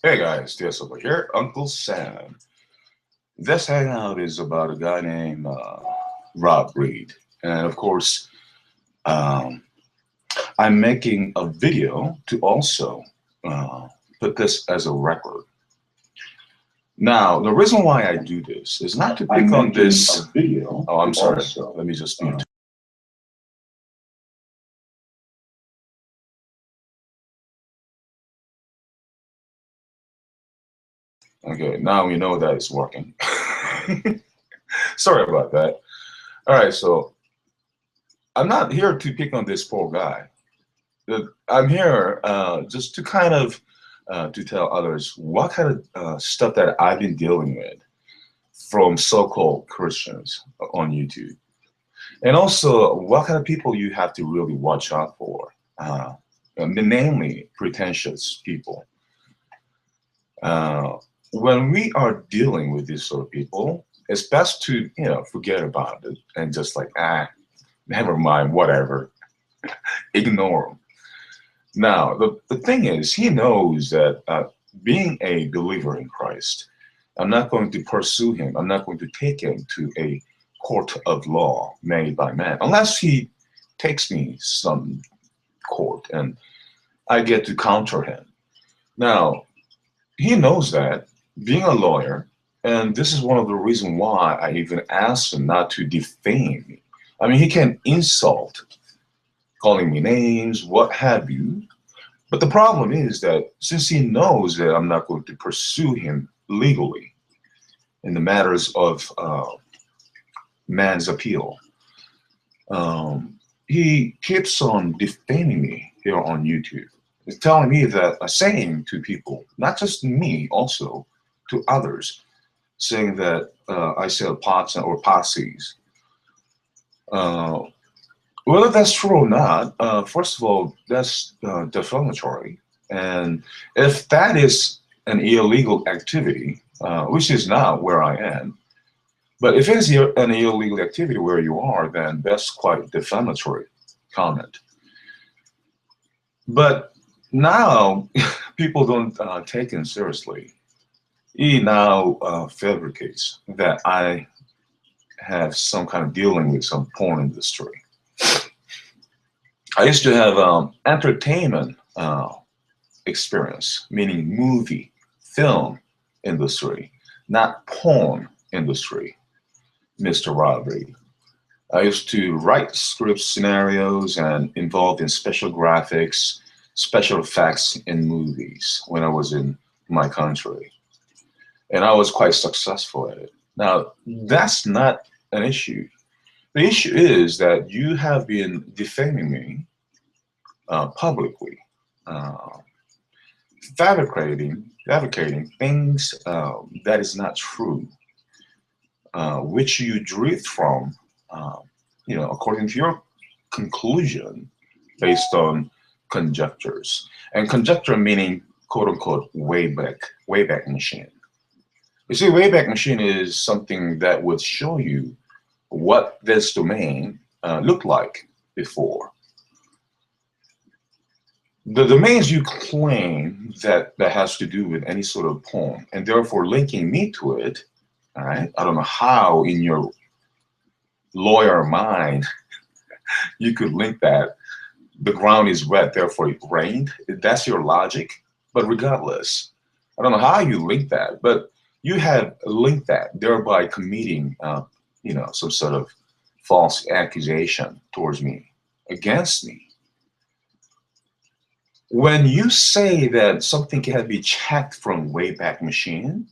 Hey guys, TS over here, Uncle Sam. This hangout is about a guy named Rob Reed. And of course, um, I'm making a video to also put this as a record. Now, the reason why I do this is not to pick on this video. Oh, I'm sorry. Let me just mute. Okay, now we know that it's working. Sorry about that. All right, so I'm not here to pick on this poor guy. I'm here just to kind of to tell others what kind of stuff that I've been dealing with from so-called Christians on YouTube, and also what kind of people you have to really watch out for, namely pretentious people. When we are dealing with these sort of people, it's best to forget about it and just like never mind, whatever, ignore them. Now, the thing is, he knows that being a believer in Christ, I'm not going to pursue him. I'm not going to take him to a court of law made by man, unless he takes me some court and I get to counter him. Now, he knows that, being a lawyer, and this is one of the reasons why I even asked him not to defame me. I mean, he can insult, calling me names, what have you. But the problem is that since he knows that I'm not going to pursue him legally in the matters of man's appeal, he keeps on defaming me here on YouTube. He's telling me that, saying to people, not just me, also to others, saying that I sell pots or posses. Whether that's true or not, first of all, that's defamatory. And if that is an illegal activity, which is not where I am, but if it is an illegal activity where you are, then that's quite a defamatory comment. But now people don't take him seriously. He now fabricates that I have some kind of dealing with some porn industry. I used to have entertainment experience, meaning movie, film industry, not porn industry, Mr. Robert. I used to write script scenarios and involved in special graphics, special effects in movies when I was in my country. And I was quite successful at it. Now, that's not an issue. The issue is that you have been defaming me publicly, fabricating things that is not true, which you drift from, according to your conclusion based on conjectures. And conjecture meaning, quote unquote, wayback machine. You see, wayback machine is something that would show you what this domain looked like before. The domains you claim that has to do with any sort of porn, and therefore linking me to it, all right? I don't know how in your lawyer mind you could link that. The ground is wet, therefore it rained. That's your logic. But regardless, I don't know how you link that, but you have linked that, thereby committing, some sort of false accusation towards me, against me. When you say that something can be checked from Wayback Machine,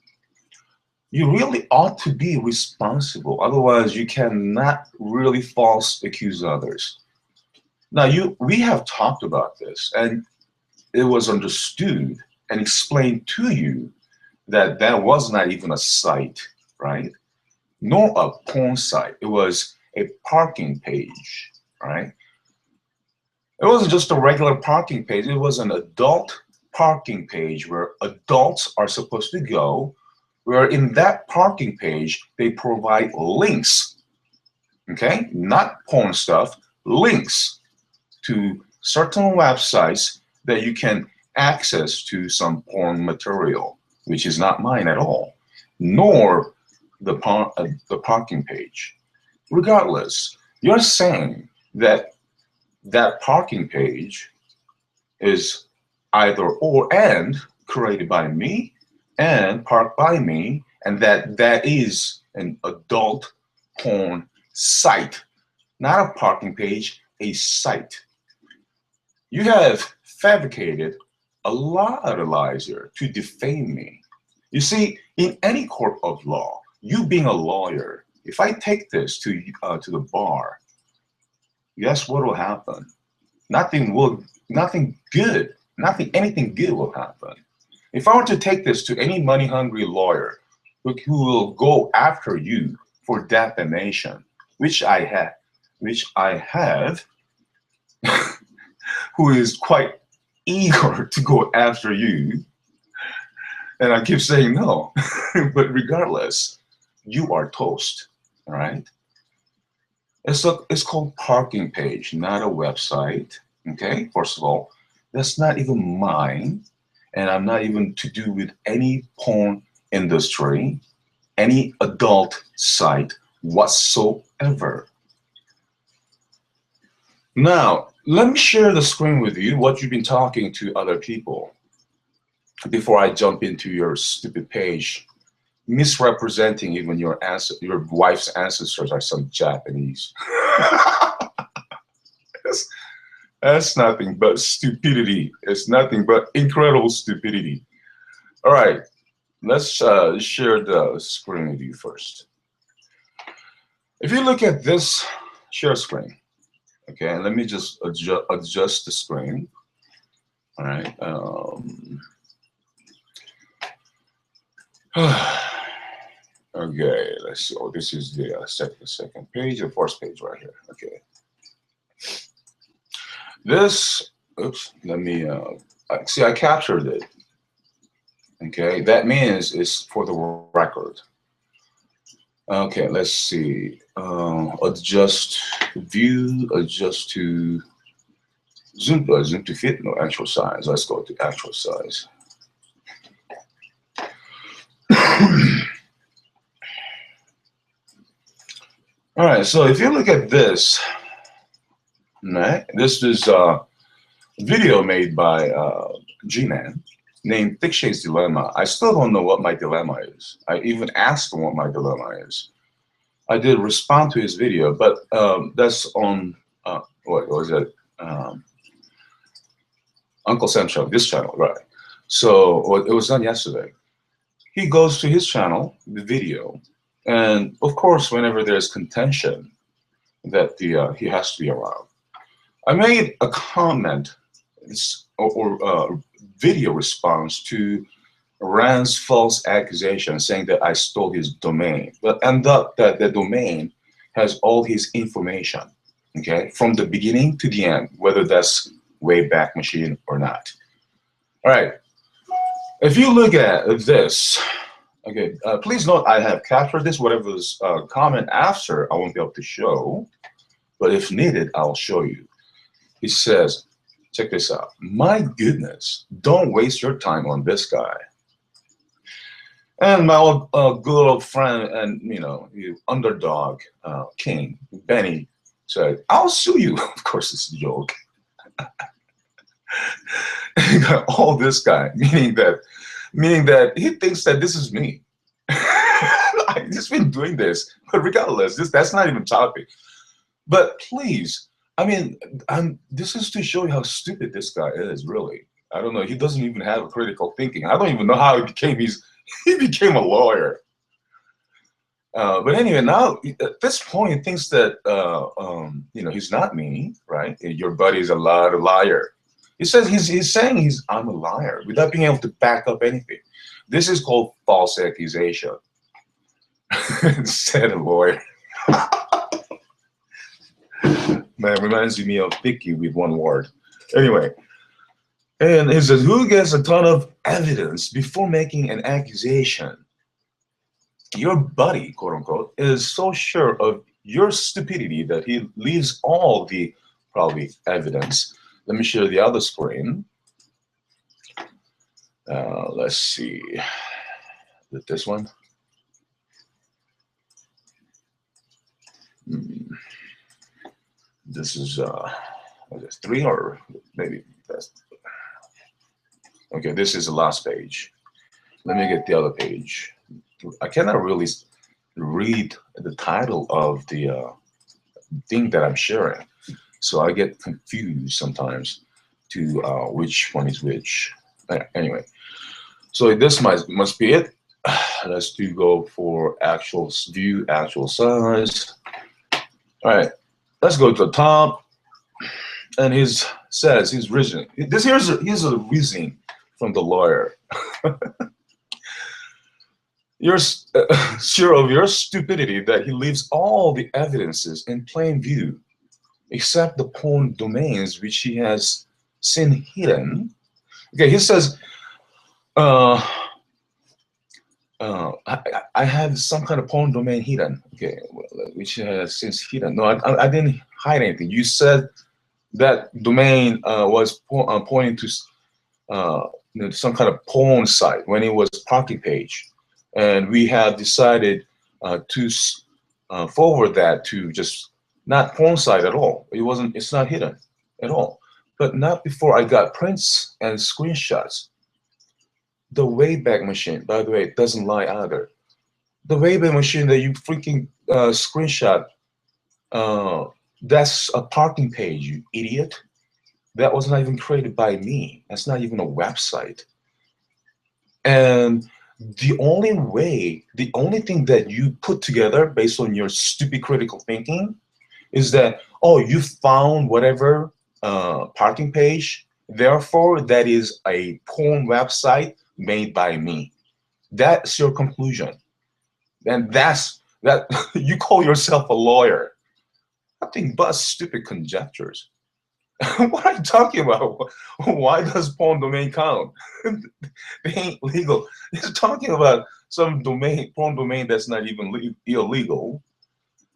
you really ought to be responsible. Otherwise, you cannot really false accuse others. Now, we have talked about this, and it was understood and explained to you that that was not even a site, right? Nor a porn site. It was a parking page, right? It wasn't just a regular parking page. It was an adult parking page where adults are supposed to go, where in that parking page, they provide links, okay? Not porn stuff, links to certain websites that you can access to some porn material, which is not mine at all, nor the parking page. Regardless, you're saying that that parking page is either or and created by me and parked by me, and that is an adult porn site, not a parking page, a site. You have fabricated a lot of lies here to defame me. You see, in any court of law, you being a lawyer, if I take this to the bar, guess what will happen? Nothing good, anything good will happen. If I were to take this to any money-hungry lawyer who will go after you for defamation, which I have, who is quite eager to go after you, and I keep saying no, but regardless, you are toast, all right? It's called parking page, not a website, okay? First of all, that's not even mine, and I'm not even to do with any porn industry, any adult site whatsoever. Now, let me share the screen with you, what you've been talking to other people, before I jump into your stupid page, misrepresenting even your wife's ancestors are some Japanese. That's nothing but stupidity. It's nothing but incredible stupidity. All right, let's share the screen with you first. If you look at this share screen, okay, let me just adjust the screen. All right. Okay, let's see. Oh, this is the second page, the first page right here. Okay. This, oops, let me, see, I captured it. Okay, that means it's for the record. Okay, let's see. Adjust view, adjust to zoom to fit, no, actual size. Let's go to actual size. All right, so if you look at this, right, this is a video made by G-Man named Thick Shades Dilemma. I still don't know what my dilemma is. I even asked him what my dilemma is. I did respond to his video, but that's on, what was it? Uncle Sam show, this channel, right? So it was done yesterday. He goes to his channel, the video, and of course, whenever there's contention, that he has to be around. I made a comment or video response to Rand's false accusation, saying that I stole his domain, but end up that the domain has all his information, okay, from the beginning to the end, whether that's Wayback Machine or not. All right, if you look at this, okay, please note I have captured this. Whatever's comment after, I won't be able to show, but if needed, I'll show you. He says, check this out. My goodness, don't waste your time on this guy. And my old good old friend and, you know, underdog king, Benny, said, I'll sue you. Of course, it's a joke. You got all this guy, meaning that he thinks that this is me. I've just been doing this, but regardless, that's not even topic. But please, I mean, this is to show you how stupid this guy is, really. I don't know. He doesn't even have a critical thinking. I don't even know how he became a lawyer. But anyway, now at this point, he thinks that you know, he's not me, right? Your buddy's a liar. He says I'm a liar without being able to back up anything. This is called false accusation. Said a lawyer. Man, reminds me of Vicky with one word. Anyway, and he says, who gets a ton of evidence before making an accusation? Your buddy, quote unquote, is so sure of your stupidity that he leaves all the probably evidence. Let me share the other screen. Let's see. With this one. This is what is this, 3 or maybe that's okay. This is the last page. Let me get the other page. I cannot really read the title of the thing that I'm sharing, so I get confused sometimes to which one is which. Anyway, so this must be it. Let's go for actual view, actual size. All right, let's go to the top. And says his reason. Here's a reasoning from the lawyer. You're sure of your stupidity that he leaves all the evidences in plain view, except the porn domains which he has seen hidden. Okay, he says, I have some kind of porn domain hidden. Okay, which has since hidden. No, I didn't hide anything. You said that domain was pointing to some kind of porn site when it was parking page, and we have decided to forward that to just not porn site at all. It's not hidden at all, but not before I got prints and screenshots. The Wayback Machine, by the way, it doesn't lie either. The Wayback Machine that you freaking screenshot, that's a parking page, you idiot. That was not even created by me. That's not even a website. And the only thing that you put together based on your stupid critical thinking is that, oh, you found whatever parking page, therefore that is a porn website made by me. That's your conclusion. And that's that. You call yourself a lawyer. Nothing but stupid conjectures. What are you talking about? Why does porn domain count? They ain't legal. It's talking about some porn domain that's not even illegal.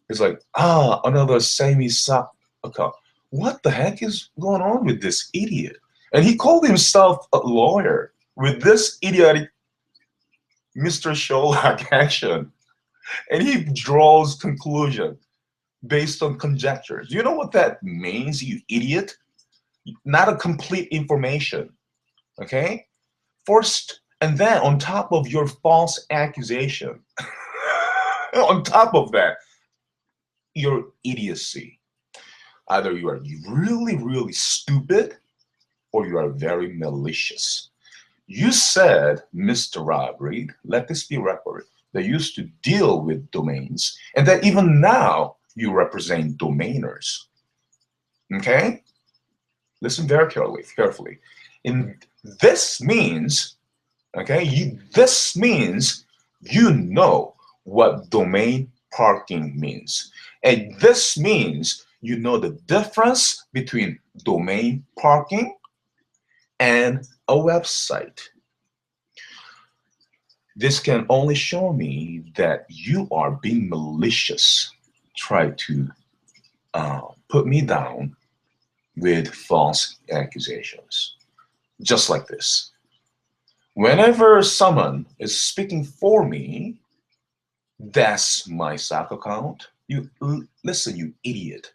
It's like, another Sammy Sock account. What the heck is going on with this idiot? And he called himself a lawyer with this idiotic Mr. Sherlock action. And he draws conclusion based on conjectures. You know what that means, you idiot? Not a complete information, okay? First, and then on top of your false accusation, on top of that, your idiocy. Either you are really, really stupid or you are very malicious. You said, Mr. Rob Reed, let this be recorded, that you used to deal with domains and that even now you represent domainers. Okay? Listen very carefully. And this means, okay, this means you know what domain parking means. And this means you know the difference between domain parking and a website. This can only show me that you are being malicious. Try to put me down with false accusations. Just like this. Whenever someone is speaking for me, that's my stock account. Listen, you idiot.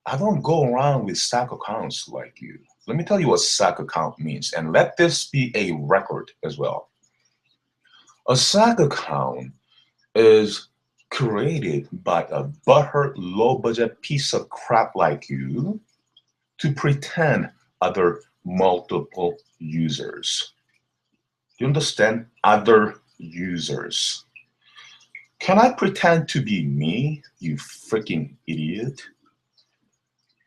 I don't go around with stock accounts like you. Let me tell you what stock account means, and let this be a record as well. A stock account is created by a butthurt, low-budget piece of crap like you to pretend other multiple users. You understand? Other users. Can I pretend to be me, you freaking idiot?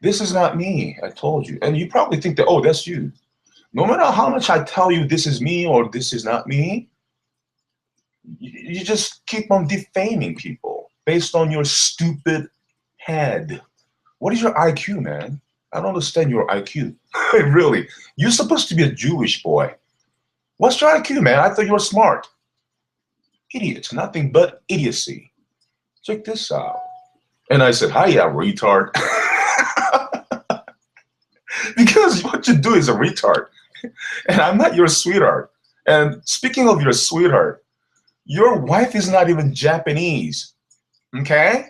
This is not me, I told you. And you probably think that, oh, that's you. No matter how much I tell you this is me or this is not me, you just keep on defaming people based on your stupid head. What is your IQ, man? I don't understand your IQ. Really. You're supposed to be a Jewish boy. What's your IQ, man? I thought you were smart. Idiots, nothing but idiocy. Check this out. And I said, hi, yeah, retard. Because what you do is a retard. And I'm not your sweetheart. And speaking of your sweetheart, your wife is not even Japanese, okay?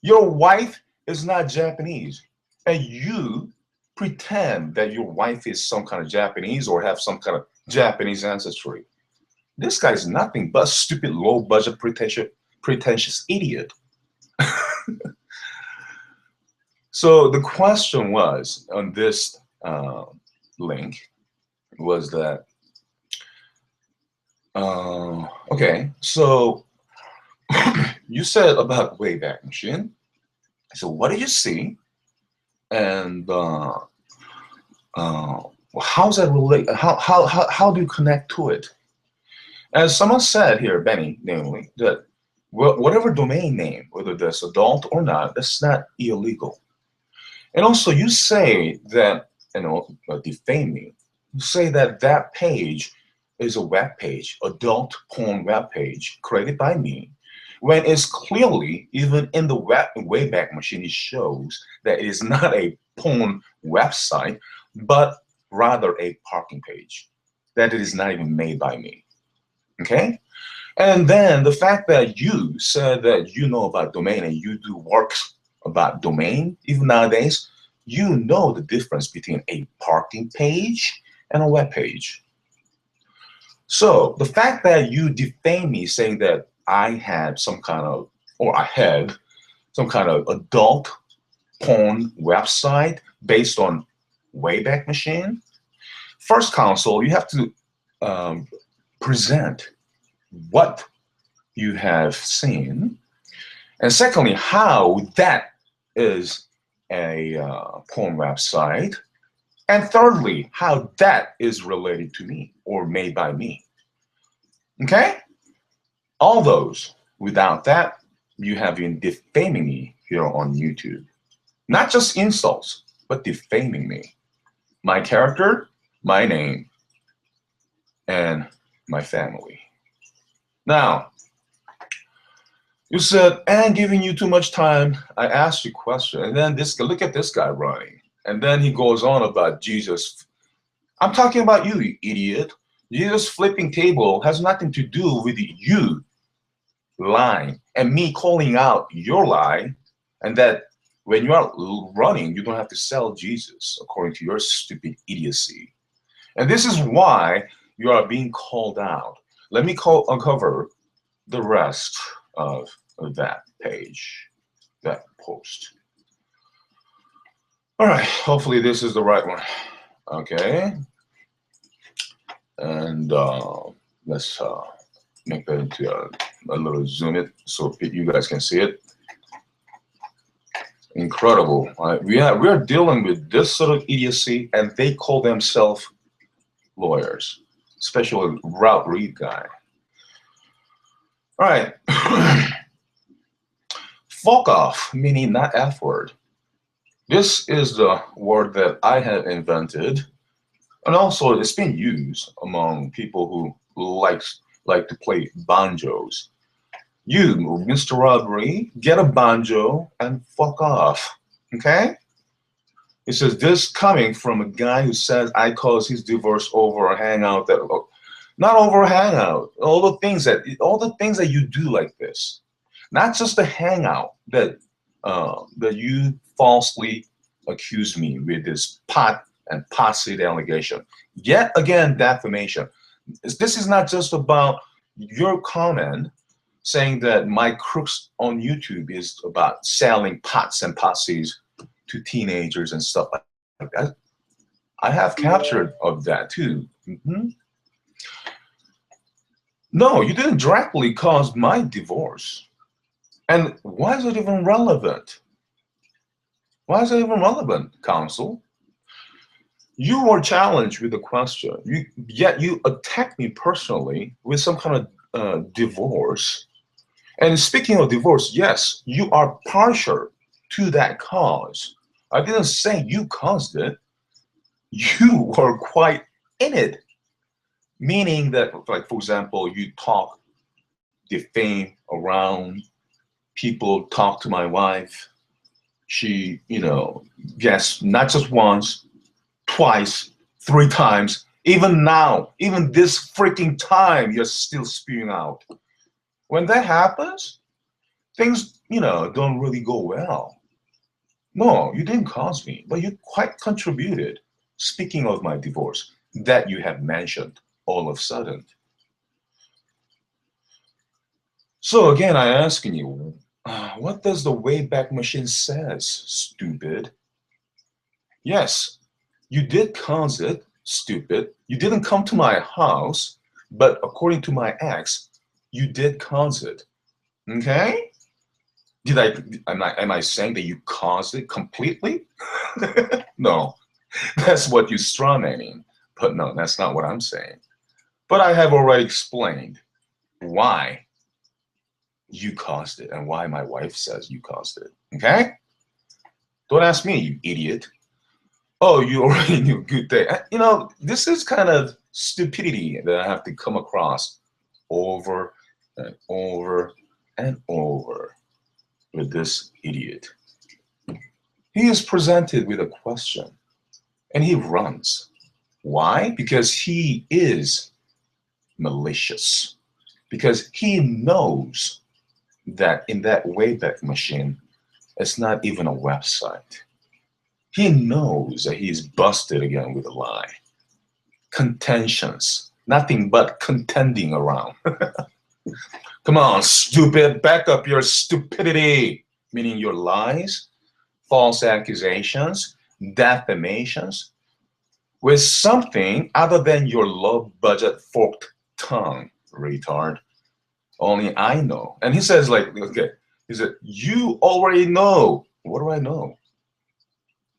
Your wife is not Japanese. And you pretend that your wife is some kind of Japanese or have some kind of Japanese ancestry. This guy is nothing but stupid, low-budget, pretentious idiot. So the question was on this link was that, okay, so you said about Wayback Machine. So what did you see? And how's that relate? How do you connect to it? As someone said here, Benny, namely, that whatever domain name, whether that's adult or not, that's not illegal. And also, you say that, defaming. You say that that page is a web page, adult porn web page created by me, when it's clearly, even in the Wayback Machine, it shows that it is not a porn website, but rather a parking page, that it is not even made by me. Okay? And then the fact that you said that you know about domain and you do work about domain, even nowadays, you know the difference between a parking page and a web page. So the fact that you defame me saying that I had some kind of, or I had some kind of adult porn website based on Wayback Machine, first counsel, you have to present what you have seen, and secondly, how that is a porn website, and thirdly, how that is related to me or made by me. Okay? All those. Without that, you have been defaming me here on YouTube. Not just insults, but defaming me. My character, my name, and my family. Now, you said, and giving you too much time, I asked you a question, and then this guy, look at this guy running. And then he goes on about Jesus. I'm talking about you, you idiot. Jesus flipping table has nothing to do with you lying and me calling out your lie, and that when you are running, you don't have to sell Jesus according to your stupid idiocy. And this is why you are being called out. Let me uncover the rest of that page, that post. All right, hopefully this is the right one. Okay, and let's make that into a little zoom it so you guys can see it. Incredible. We are dealing with this sort of idiocy, and they call themselves lawyers, especially Route Reed guy. All right. Fuck off, meaning not F word. This is the word that I have invented, and also it's been used among people who like to play banjos. You, Mr. Rodri, get a banjo and fuck off, okay? It says this coming from a guy who says I caused his divorce over a hangout that, not over a hangout, all the things that you do like this, not just the hangout that you falsely accuse me with this pot and posse allegation. Yet again, defamation. This is not just about your comment saying that my crooks on YouTube is about selling pots and posses to teenagers and stuff like that. I have captured of that too. No, you didn't directly cause my divorce. And why is it even relevant? Why is it even relevant, counsel? You were challenged with the question, yet you attacked me personally with some kind of divorce. And speaking of divorce, yes, you are partial to that cause. I didn't say you caused it. You were quite in it. Meaning that, like, for example, you talk, defame around, people talk to my wife. She, yes, not just once, twice, 3 times, Even now, even this freaking time, you're still spewing out. When that happens, things, don't really go well. No, you didn't cause me, but you quite contributed. Speaking of my divorce, that you have mentioned all of a sudden. So again, I asking you, what does the Wayback Machine says, stupid? Yes, you did cause it, stupid. You didn't come to my house, but according to my ex, you did cause it. Okay? Am I saying that you caused it completely? No, that's what you strawmanning. But no, that's not what I'm saying. But I have already explained why you caused it and why my wife says you caused it. Okay? Don't ask me, you idiot. Oh, you already knew. Good day. This is kind of stupidity that I have to come across over and over and over with this idiot. He is presented with a question and he runs. Why? Because he is malicious. Because he knows that in that Wayback Machine, it's not even a website. He knows that he's busted again with a lie. Contentions, nothing but contending around. Come on, stupid, back up your stupidity, meaning your lies, false accusations, defamations, with something other than your low budget forked tongue, retard. Only I know. And he says, okay, he said, you already know. What do I know?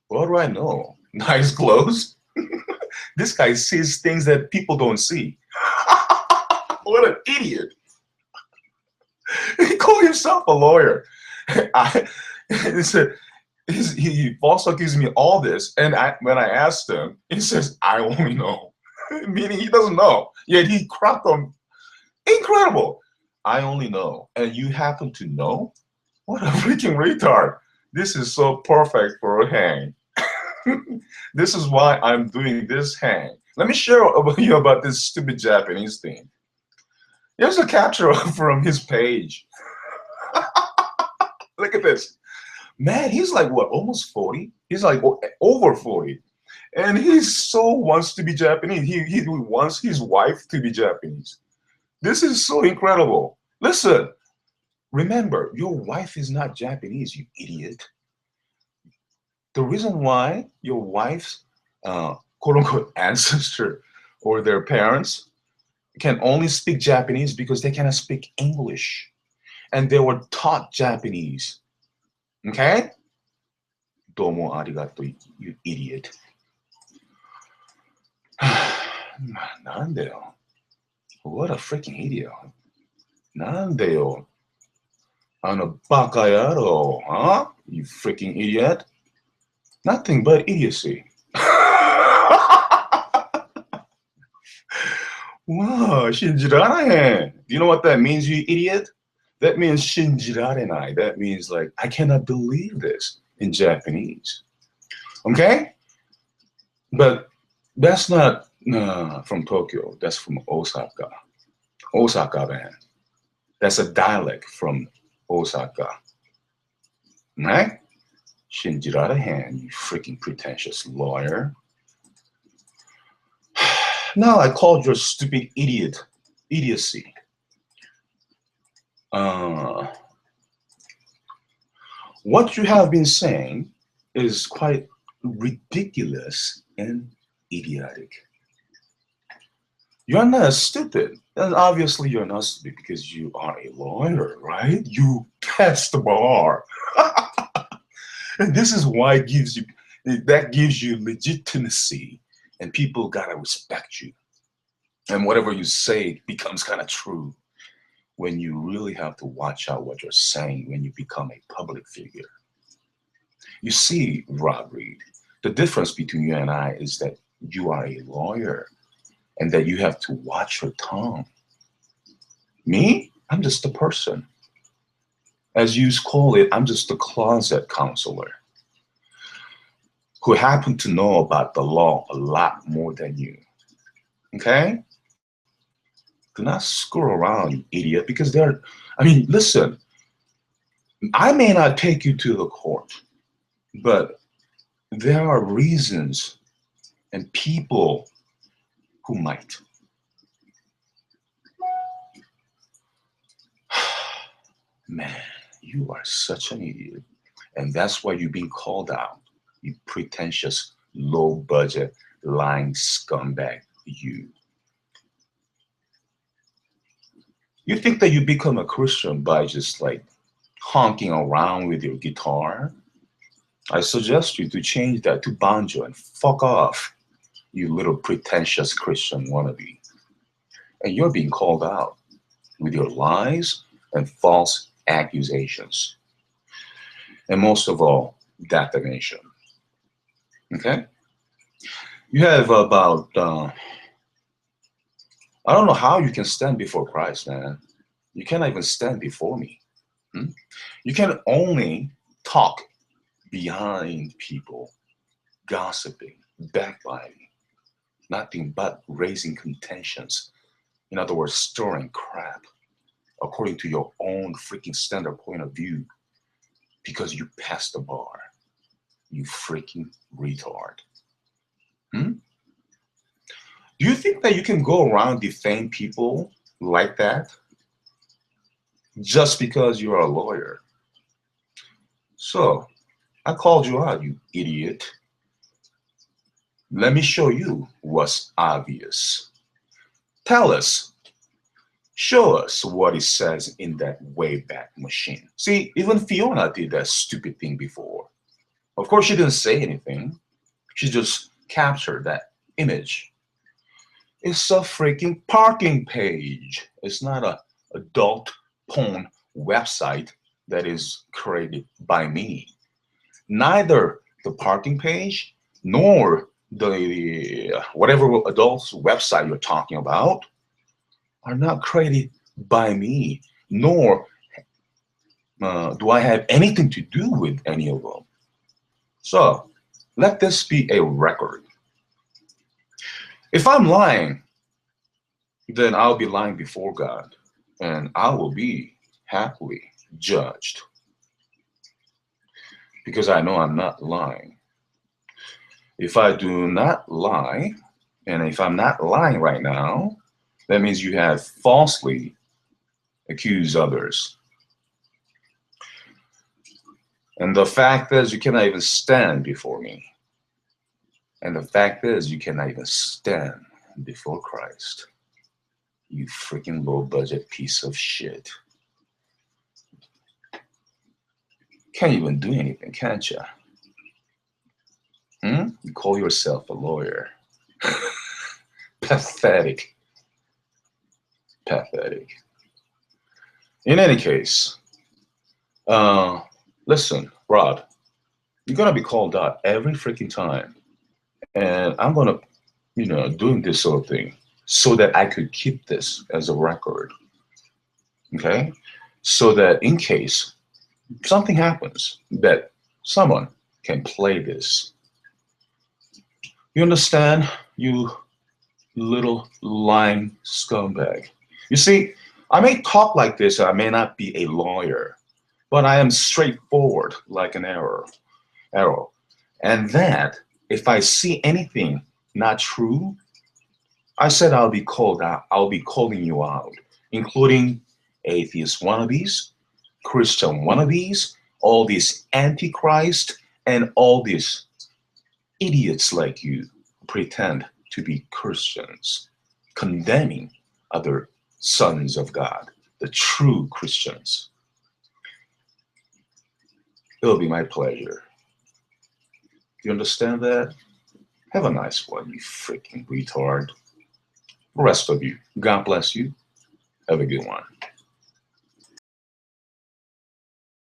What do I know? Nice clothes? This guy sees things that people don't see. What an idiot. He called himself a lawyer. He said, he also gives me all this. And when I asked him, he says, I only know. Meaning he doesn't know. Yet he cracked on. Incredible. I only know. And you happen to know? What a freaking retard. This is so perfect for a hang. This is why I'm doing this hang. Let me share with you about this stupid Japanese thing. Here's a capture from his page. Look at this. Man, he's like, what, almost 40? He's like over 40. And he so wants to be Japanese. He wants his wife to be Japanese. This is so incredible. Listen, remember, your wife is not Japanese, you idiot. The reason why your wife's quote-unquote ancestor or their parents can only speak Japanese because they cannot speak English. And they were taught Japanese. Okay? Domo arigato, you idiot. なんでよ. What a freaking idiot. なんでよ. バカ野郎, huh? You freaking idiot. Nothing but idiocy. Wow, 信じられへん. Do you know what that means, you idiot? That means 信じられない. That means like, I cannot believe this in Japanese. Okay? But that's not from Tokyo. That's from Osaka. Osaka, man. That's a dialect from Osaka. Right? 信じられへん, you freaking pretentious lawyer. Now I called your stupid idiot idiocy. What you have been saying is quite ridiculous and idiotic. You're not stupid. And obviously you're not stupid because you are a lawyer, right? You passed the bar. And this is why it gives you legitimacy, and people gotta respect you. And whatever you say becomes kind of true when you really have to watch out what you're saying when you become a public figure. You see, Rob Reed, the difference between you and I is that you are a lawyer and that you have to watch your tongue. Me, I'm just a person. As you call it, I'm just a closet counselor who happen to know about the law a lot more than you. Okay? Do not screw around, you idiot, because they're, I mean, listen, I may not take you to the court, but there are reasons and people who might. Man, you are such an idiot. And that's why you're being called out. You pretentious, low budget, lying scumbag. You think that you become a Christian by just like honking around with your guitar? I suggest you to change that to banjo and fuck off, you little pretentious Christian wannabe. And you're being called out with your lies and false accusations. And most of all, defamation. Okay? You have about, I don't know how you can stand before Christ, man. You cannot even stand before me. Hmm? You can only talk behind people, gossiping, backbiting, nothing but raising contentions. In other words, stirring crap according to your own freaking standard point of view because you passed the bar. You freaking retard. Hmm? Do you think that you can go around defame people like that just because you're a lawyer? So, I called you out, you idiot. Let me show you what's obvious. Tell us, show us what it says in that Wayback Machine. See, even Fiona did that stupid thing before. Of course, she didn't say anything. She just captured that image. It's a freaking parking page. It's not a adult porn website that is created by me. Neither the parking page nor the whatever adults website you're talking about are not created by me, nor do I have anything to do with any of them. So let this be a record. If I'm lying, then I'll be lying before God, and I will be happily judged because I know I'm not lying. If I do not lie, and if I'm not lying right now, that means you have falsely accused others. And the fact is, you cannot even stand before me. And the fact is, you cannot even stand before Christ. You freaking low budget piece of shit. Can't even do anything, can't you? You call yourself a lawyer. Pathetic. Pathetic. In any case, listen, Rod, you're gonna be called out every freaking time. And I'm gonna, doing this sort of thing so that I could keep this as a record. Okay? So that in case something happens, that someone can play this. You understand, you little lying scumbag? You see, I may talk like this, I may not be a lawyer, but I am straightforward like an arrow. And that, if I see anything not true, I said I'll be called out. I'll be calling you out, including atheist wannabes, Christian wannabes, all these antichrist, and all these idiots like you who pretend to be Christians, condemning other sons of God, the true Christians. It'll be my pleasure. You understand that? Have a nice one, you freaking retard. The rest of you, God bless you. Have a good one.